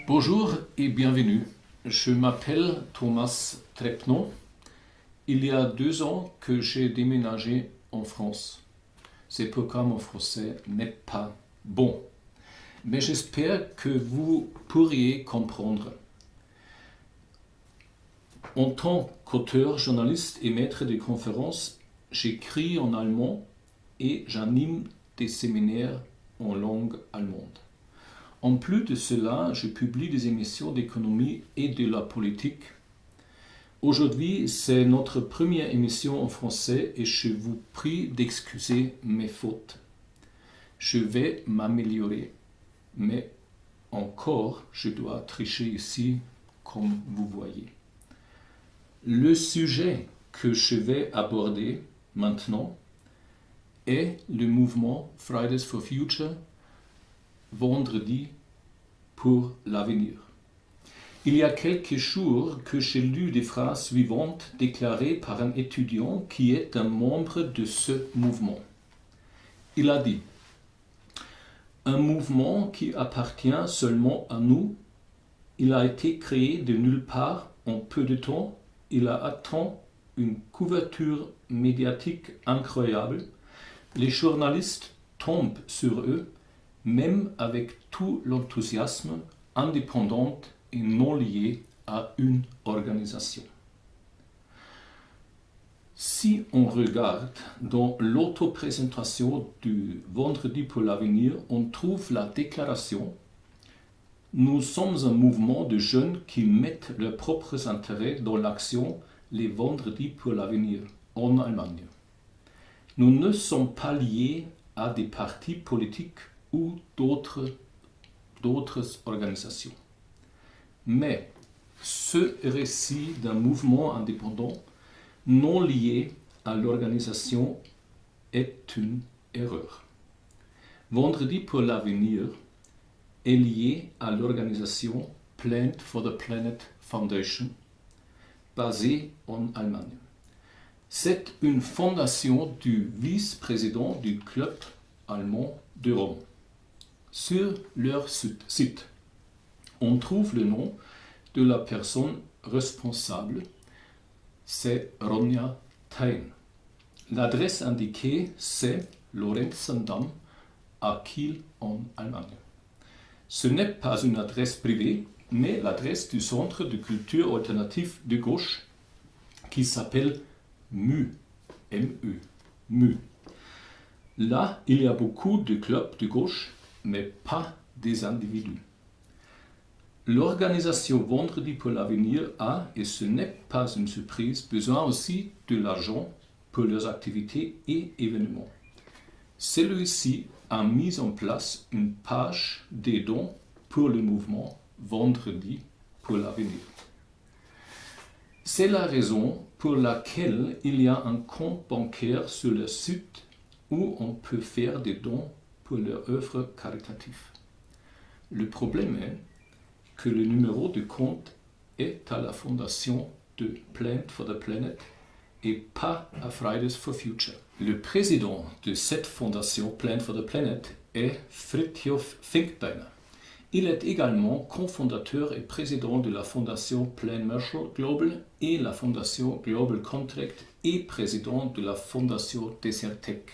Bonjour et bienvenue. Je m'appelle Thomas Trepnon. Il y a 2 ans que j'ai déménagé en France. C'est pourquoi mon français n'est pas bon. Mais j'espère que vous pourriez comprendre. En tant qu'auteur, journaliste et maître de conférences, j'écris en allemand et j'anime des séminaires en langue allemande. En plus de cela, je publie des émissions d'économie et de la politique. Aujourd'hui, c'est notre première émission en français et je vous prie d'excuser mes fautes. Je vais m'améliorer, mais encore, je dois tricher ici, comme vous voyez. Le sujet que je vais aborder maintenant est le mouvement Fridays for Future, vendredi pour l'avenir. Il y a quelques jours que j'ai lu des phrases suivantes déclarées par un étudiant qui est un membre de ce mouvement. Il a dit: un mouvement qui appartient seulement à nous, il a été créé de nulle part en peu de temps, il a atteint une couverture médiatique incroyable, les journalistes tombent sur eux, même avec tout l'enthousiasme, indépendant et non lié à une organisation. Si on regarde dans l'autoprésentation du Vendredi pour l'avenir, on trouve la déclaration « Nous sommes un mouvement de jeunes qui mettent leurs propres intérêts dans l'action les vendredis pour l'avenir en Allemagne. Nous ne sommes pas liés à des partis politiques ou d'autres organisations. Mais ce récit d'un mouvement indépendant non lié à l'organisation est une erreur. Vendredi pour l'avenir est lié à l'organisation Plan for the Planet Foundation, basée en Allemagne. C'est une fondation du vice-président du club allemand de Rome. Sur leur site, on trouve le nom de la personne responsable, c'est Ronja Thein. L'adresse indiquée, c'est Lorenzendamm à Kiel en Allemagne. Ce n'est pas une adresse privée, mais l'adresse du Centre de culture alternative de gauche qui s'appelle MU. M-U. MU. Là, il y a beaucoup de clubs de gauche, mais pas des individus. L'organisation Vendredi pour l'avenir a, et ce n'est pas une surprise, besoin aussi de l'argent pour leurs activités et événements. Celui-ci a mis en place une page des dons pour le mouvement Vendredi pour l'avenir. C'est la raison pour laquelle il y a un compte bancaire sur le site où on peut faire des dons pour leur œuvre caritative. Le problème est que le numéro de compte est à la fondation de Plan for the Planet et pas à Fridays for Future. Le président de cette fondation Plan for the Planet est Fridtjof Finkbeiner. Il est également cofondateur et président de la fondation Plan Marshall Global et la fondation Global Contract et président de la fondation Desertec.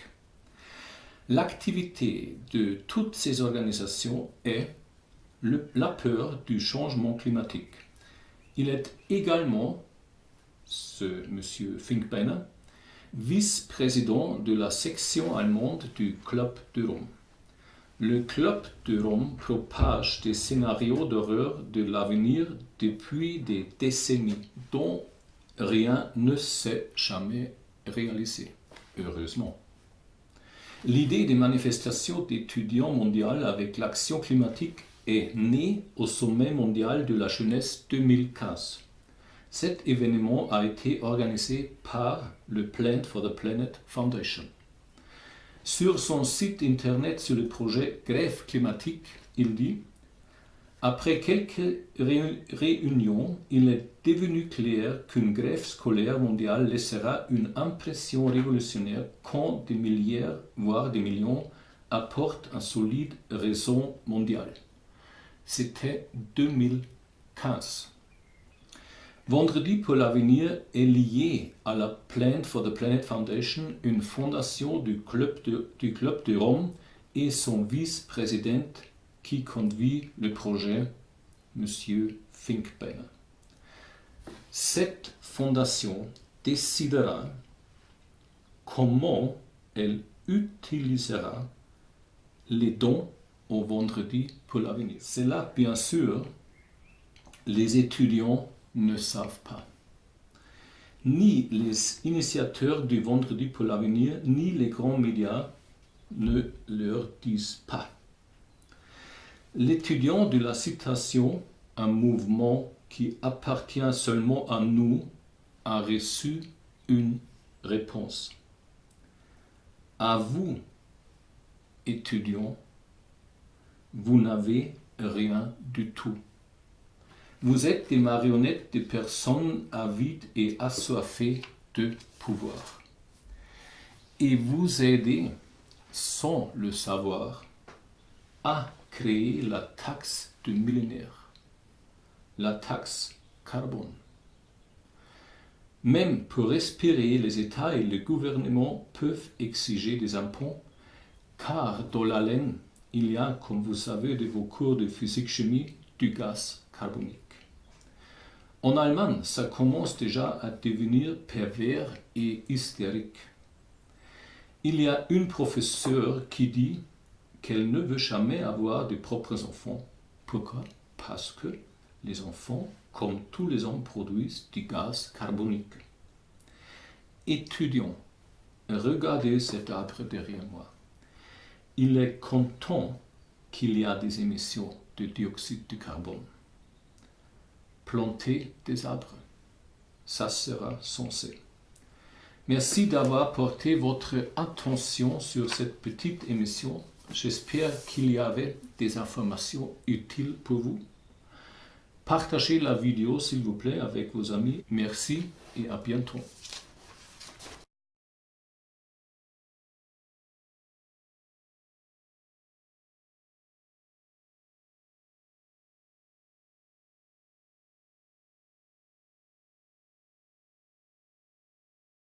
L'activité de toutes ces organisations est la peur du changement climatique. Il est également, ce monsieur Finkbeiner, vice-président de la section allemande du Club de Rome. Le Club de Rome propage des scénarios d'horreur de l'avenir depuis des décennies, dont rien ne s'est jamais réalisé, heureusement. L'idée des manifestations d'étudiants mondiales avec l'action climatique est née au sommet mondial de la jeunesse 2015. Cet événement a été organisé par le Plan for the Planet Foundation. Sur son site internet sur le projet Grève climatique, il dit: après quelques réunions, il est devenu clair qu'une grève scolaire mondiale laissera une impression révolutionnaire quand des milliards, voire des millions, apportent un solide réseau mondial. C'était 2015. Vendredi pour l'avenir est lié à la Plant for the Planet Foundation, une fondation du Club de Rome, et son vice-président qui conduit le projet, M. Finkbeiner. Cette fondation décidera comment elle utilisera les dons au vendredi pour l'avenir. C'est là, bien sûr, les étudiants ne savent pas. Ni les initiateurs du vendredi pour l'avenir, ni les grands médias ne leur disent pas. L'étudiant de la citation, un mouvement qui appartient seulement à nous, a reçu une réponse. À vous, étudiants, vous n'avez rien du tout. Vous êtes des marionnettes de personnes avides et assoiffées de pouvoir. Et vous aidez, sans le savoir, à créer la taxe du millénaire, la taxe carbone. Même pour respirer, les États et le gouvernement peuvent exiger des impôts, car dans la laine, il y a, comme vous savez de vos cours de physique-chimie, du gaz carbonique. En Allemagne, ça commence déjà à devenir pervers et hystérique. Il y a une professeure qui dit qu'elle ne veut jamais avoir de propres enfants. Pourquoi? Parce que les enfants, comme tous les hommes, produisent du gaz carbonique. Étudiants, regardez cet arbre derrière moi. Il est content qu'il y a des émissions de dioxyde de carbone. Plantez des arbres, ça sera censé. Merci d'avoir porté votre attention sur cette petite émission. J'espère qu'il y avait des informations utiles pour vous. Partagez la vidéo s'il vous plaît avec vos amis. Merci et à bientôt.